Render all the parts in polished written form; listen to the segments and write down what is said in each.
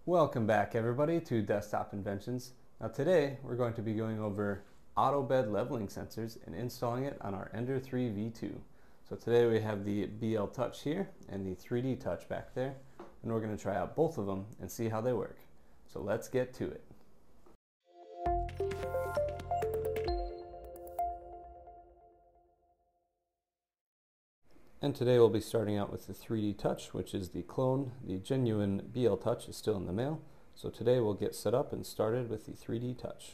Welcome back everybody to Desktop Inventions. Now today we're going to be going over auto bed leveling sensors and installing it on our Ender 3 V2. So today we have the BLTouch here and the 3DTouch back there, and we're going to try out both of them and see how they work. So let's get to it. And today we'll be starting out with the 3DTouch, which is the clone. The genuine BLTouch is still in the mail. So today we'll get set up and started with the 3DTouch.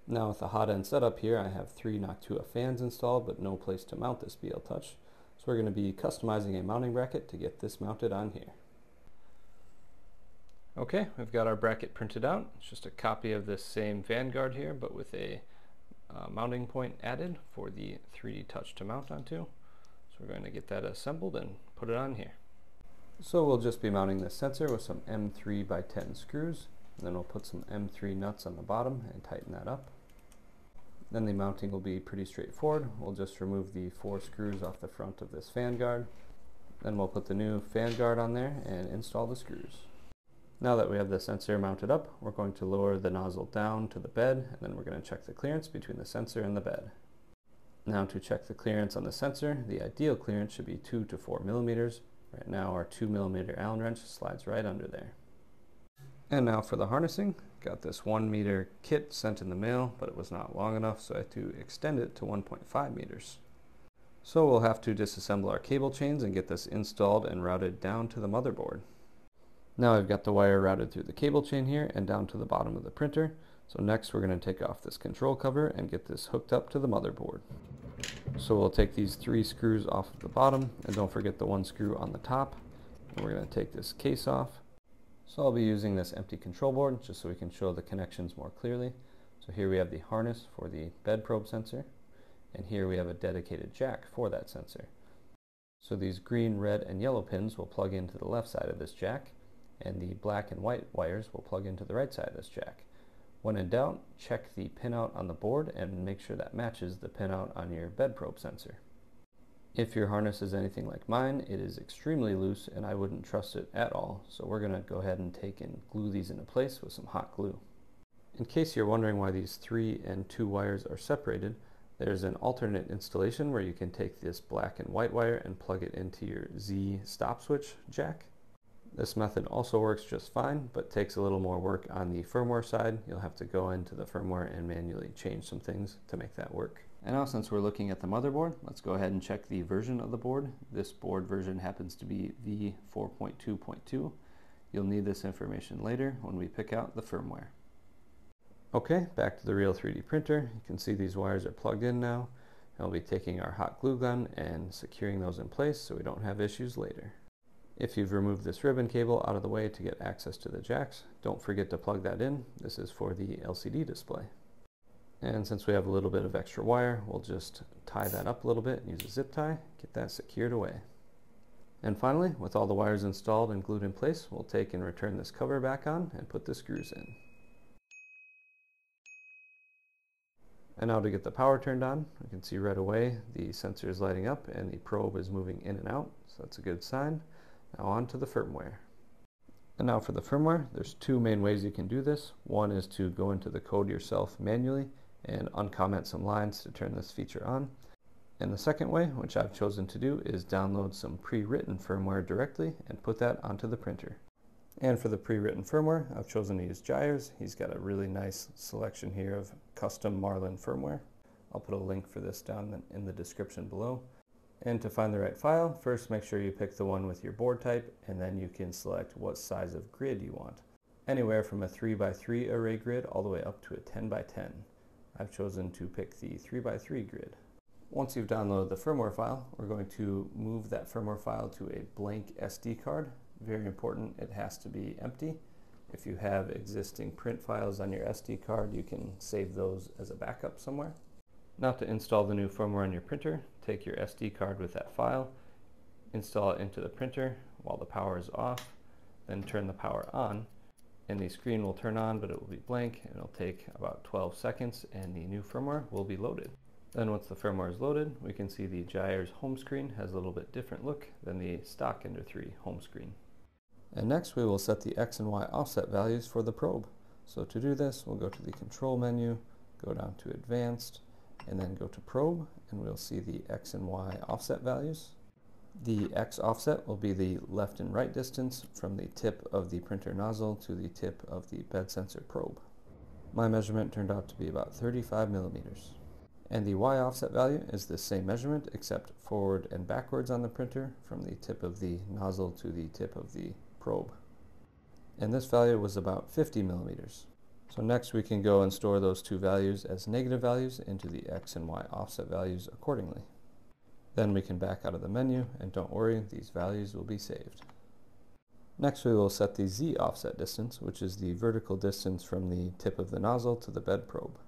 Now with the hot end setup here, I have 3 Noctua fans installed, but no place to mount this BLTouch. So we're going to be customizing a mounting bracket to get this mounted on here. Okay, we've got our bracket printed out. It's just a copy of this same Vanguard here, but with a mounting point added for the 3DTouch to mount onto. So we're going to get that assembled and put it on here. So we'll just be mounting this sensor with some M3x10 screws, and then we'll put some M3 nuts on the bottom and tighten that up. Then the mounting will be pretty straightforward. We'll just remove the 4 screws off the front of this fan guard. Then we'll put the new fan guard on there and install the screws. Now that we have the sensor mounted up, we're going to lower the nozzle down to the bed, and then we're going to check the clearance between the sensor and the bed. Now to check the clearance on the sensor, the ideal clearance should be 2 to 4 millimeters. Right now our 2 millimeter Allen wrench slides right under there. And now for the harnessing, got this 1 meter kit sent in the mail, but it was not long enough, so I had to extend it to 1.5 meters. So we'll have to disassemble our cable chains and get this installed and routed down to the motherboard. Now I've got the wire routed through the cable chain here and down to the bottom of the printer. So next we're going to take off this control cover and get this hooked up to the motherboard. So we'll take these 3 screws off of the bottom, and don't forget the 1 screw on the top. And we're going to take this case off. So I'll be using this empty control board just so we can show the connections more clearly. So here we have the harness for the bed probe sensor, and here we have a dedicated jack for that sensor. So these green, red, and yellow pins will plug into the left side of this jack, and the black and white wires will plug into the right side of this jack. When in doubt, check the pinout on the board and make sure that matches the pinout on your bed probe sensor. If your harness is anything like mine, it is extremely loose and I wouldn't trust it at all, so we're going to go ahead and take and glue these into place with some hot glue. In case you're wondering why these 3 and 2 wires are separated, there's an alternate installation where you can take this black and white wire and plug it into your Z stop switch jack. This method also works just fine, but takes a little more work on the firmware side. You'll have to go into the firmware and manually change some things to make that work. And now since we're looking at the motherboard, let's go ahead and check the version of the board. This board version happens to be V4.2.2. You'll need this information later when we pick out the firmware. Okay, back to the real 3D printer. You can see these wires are plugged in now. I'll be taking our hot glue gun and securing those in place so we don't have issues later. If you've removed this ribbon cable out of the way to get access to the jacks, don't forget to plug that in. This is for the LCD display. And since we have a little bit of extra wire, we'll just tie that up a little bit and use a zip tie, get that secured away. And finally, with all the wires installed and glued in place, we'll take and return this cover back on and put the screws in. And now to get the power turned on, we can see right away the sensor is lighting up and the probe is moving in and out, so that's a good sign. Now on to the firmware. And now for the firmware, there's 2 main ways you can do this. One is to go into the code yourself manually and uncomment some lines to turn this feature on. And the second way, which I've chosen to do, is download some pre-written firmware directly and put that onto the printer. And for the pre-written firmware, I've chosen to use Gyres. He's got a really nice selection here of custom Marlin firmware. I'll put a link for this down in the description below. And to find the right file, first make sure you pick the one with your board type, and then you can select what size of grid you want. Anywhere from a 3x3 array grid all the way up to a 10x10. I've chosen to pick the 3x3 grid. Once you've downloaded the firmware file, we're going to move that firmware file to a blank SD card. Very important, it has to be empty. If you have existing print files on your SD card, you can save those as a backup somewhere. Now to install the new firmware on your printer, take your SD card with that file, install it into the printer while the power is off, then turn the power on, and the screen will turn on, but it will be blank, and it'll take about 12 seconds, and the new firmware will be loaded. Then once the firmware is loaded, we can see the Gyres home screen has a little bit different look than the stock Ender 3 home screen. And next we will set the X and Y offset values for the probe. So to do this, we'll go to the Control menu, go down to Advanced, and then go to Probe, and we'll see the X and Y offset values. The X offset will be the left and right distance from the tip of the printer nozzle to the tip of the bed sensor probe. My measurement turned out to be about 35 millimeters. And the Y offset value is the same measurement except forward and backwards on the printer from the tip of the nozzle to the tip of the probe. And this value was about 50 millimeters. So next we can go and store those two values as negative values into the X and Y offset values accordingly. Then we can back out of the menu, and don't worry, these values will be saved. Next we will set the Z offset distance, which is the vertical distance from the tip of the nozzle to the bed probe.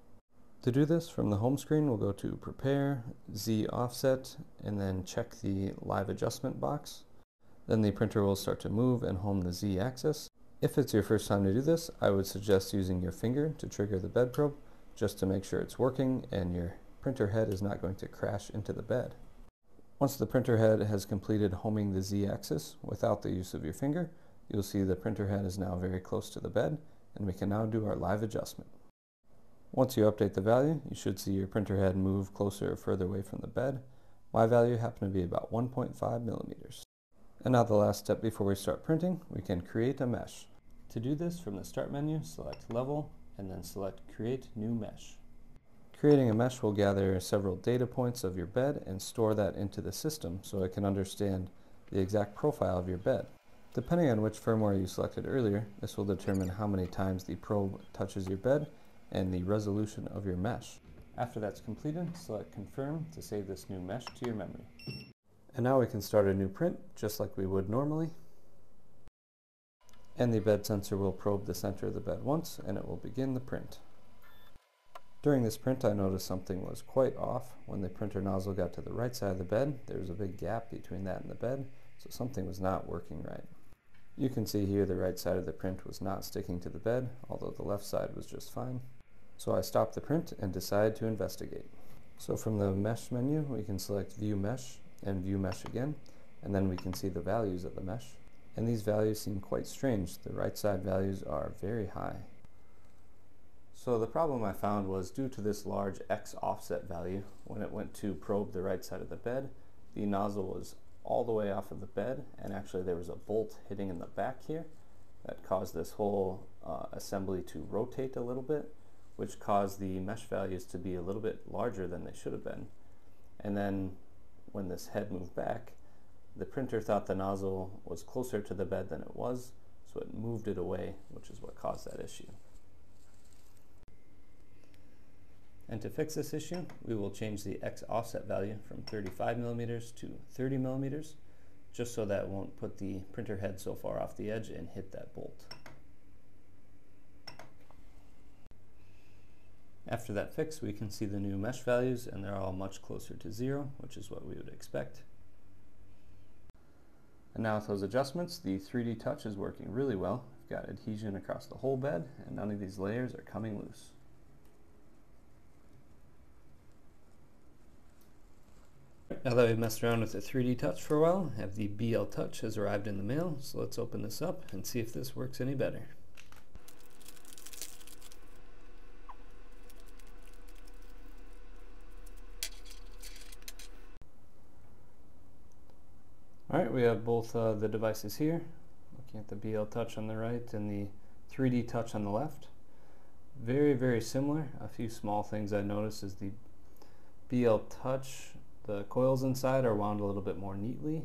To do this, from the home screen we'll go to Prepare, Z Offset, and then check the Live Adjustment box. Then the printer will start to move and home the Z axis. If it's your first time to do this, I would suggest using your finger to trigger the bed probe, just to make sure it's working and your printer head is not going to crash into the bed. Once the printer head has completed homing the Z axis without the use of your finger, you'll see the printer head is now very close to the bed, and we can now do our live adjustment. Once you update the value, you should see your printer head move closer or further away from the bed. My value happened to be about 1.5 millimeters. And now the last step before we start printing, we can create a mesh. To do this, from the Start menu, select Level, and then select Create New Mesh. Creating a mesh will gather several data points of your bed and store that into the system so it can understand the exact profile of your bed. Depending on which firmware you selected earlier, this will determine how many times the probe touches your bed and the resolution of your mesh. After that's completed, select Confirm to save this new mesh to your memory. And now we can start a new print just like we would normally. And the bed sensor will probe the center of the bed once, and it will begin the print. During this print, I noticed something was quite off. When the printer nozzle got to the right side of the bed, there was a big gap between that and the bed, so something was not working right. You can see here the right side of the print was not sticking to the bed, although the left side was just fine. So I stopped the print and decided to investigate. So from the Mesh menu, we can select View Mesh and View Mesh again, and then we can see the values of the mesh. And these values seem quite strange. The right side values are very high. So the problem I found was due to this large X offset value, when it went to probe the right side of the bed, the nozzle was all the way off of the bed, and actually there was a bolt hitting in the back here that caused this whole assembly to rotate a little bit, which caused the mesh values to be a little bit larger than they should have been. And then when this head moved back, the printer thought the nozzle was closer to the bed than it was, so it moved it away, which is what caused that issue. And to fix this issue, we will change the X offset value from 35 millimeters to 30 millimeters, just so that it won't put the printer head so far off the edge and hit that bolt. After that fix, we can see the new mesh values, and they're all much closer to 0, which is what we would expect. And now with those adjustments, the 3DTouch is working really well. We've got adhesion across the whole bed, and none of these layers are coming loose. Now that we've messed around with the 3DTouch for a while, I have the BLTouch has arrived in the mail, so let's open this up and see if this works any better. Alright, we have both the devices here, looking at the BLTouch on the right and the 3DTouch on the left. Very, very similar. A few small things I noticed is the BLTouch, the coils inside are wound a little bit more neatly.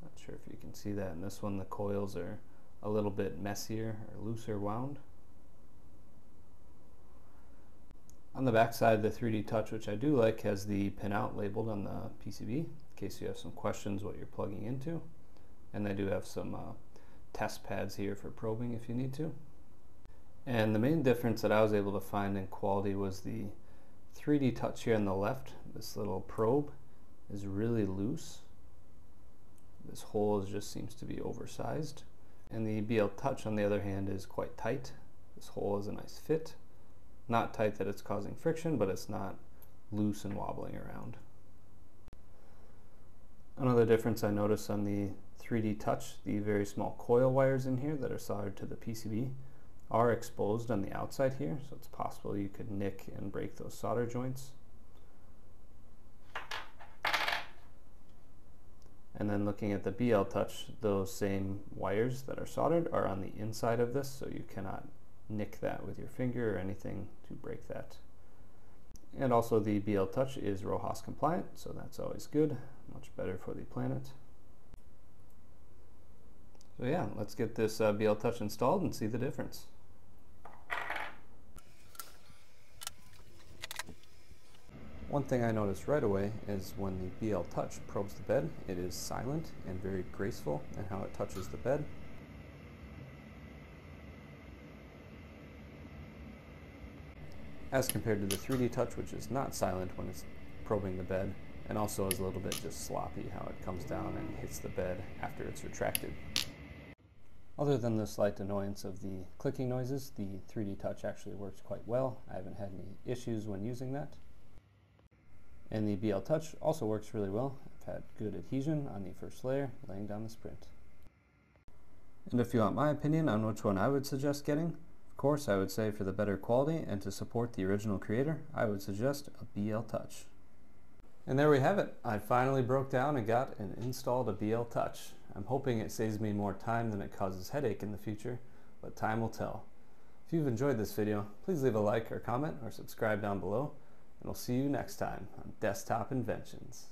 Not sure if you can see that. In this one, the coils are a little bit messier or looser wound. On the back side, the 3DTouch, which I do like, has the pinout labeled on the PCB in case you have some questions what you're plugging into. And they do have some test pads here for probing if you need to. And the main difference that I was able to find in quality was the 3DTouch here on the left. This little probe is really loose. This hole just seems to be oversized. And the BLTouch on the other hand is quite tight. This hole is a nice fit. Not tight that it's causing friction, but it's not loose and wobbling around. Another difference I noticed on the 3DTouch, the very small coil wires in here that are soldered to the PCB are exposed on the outside here, so it's possible you could nick and break those solder joints. And then looking at the BLTouch, those same wires that are soldered are on the inside of this, so you cannot nick that with your finger or anything to break that. And also the BLTouch is RoHS compliant, so that's always good, much better for the planet. So yeah, let's get this BLTouch installed and see the difference. One thing I noticed right away is when the BLTouch probes the bed, it is silent and very graceful in how it touches the bed. As compared to the 3DTouch, which is not silent when it's probing the bed, and also is a little bit just sloppy how it comes down and hits the bed after it's retracted. Other than the slight annoyance of the clicking noises, the 3DTouch actually works quite well. I haven't had any issues when using that. And the BLTouch also works really well. I've had good adhesion on the first layer, laying down the sprint. And if you want my opinion on which one I would suggest getting, of course I would say for the better quality and to support the original creator, I would suggest a BLTouch. And there we have it. I finally broke down and got and installed a BLTouch. I'm hoping it saves me more time than it causes headache in the future, but time will tell. If you've enjoyed this video, please leave a like or comment or subscribe down below. And we'll see you next time on Desktop Inventions.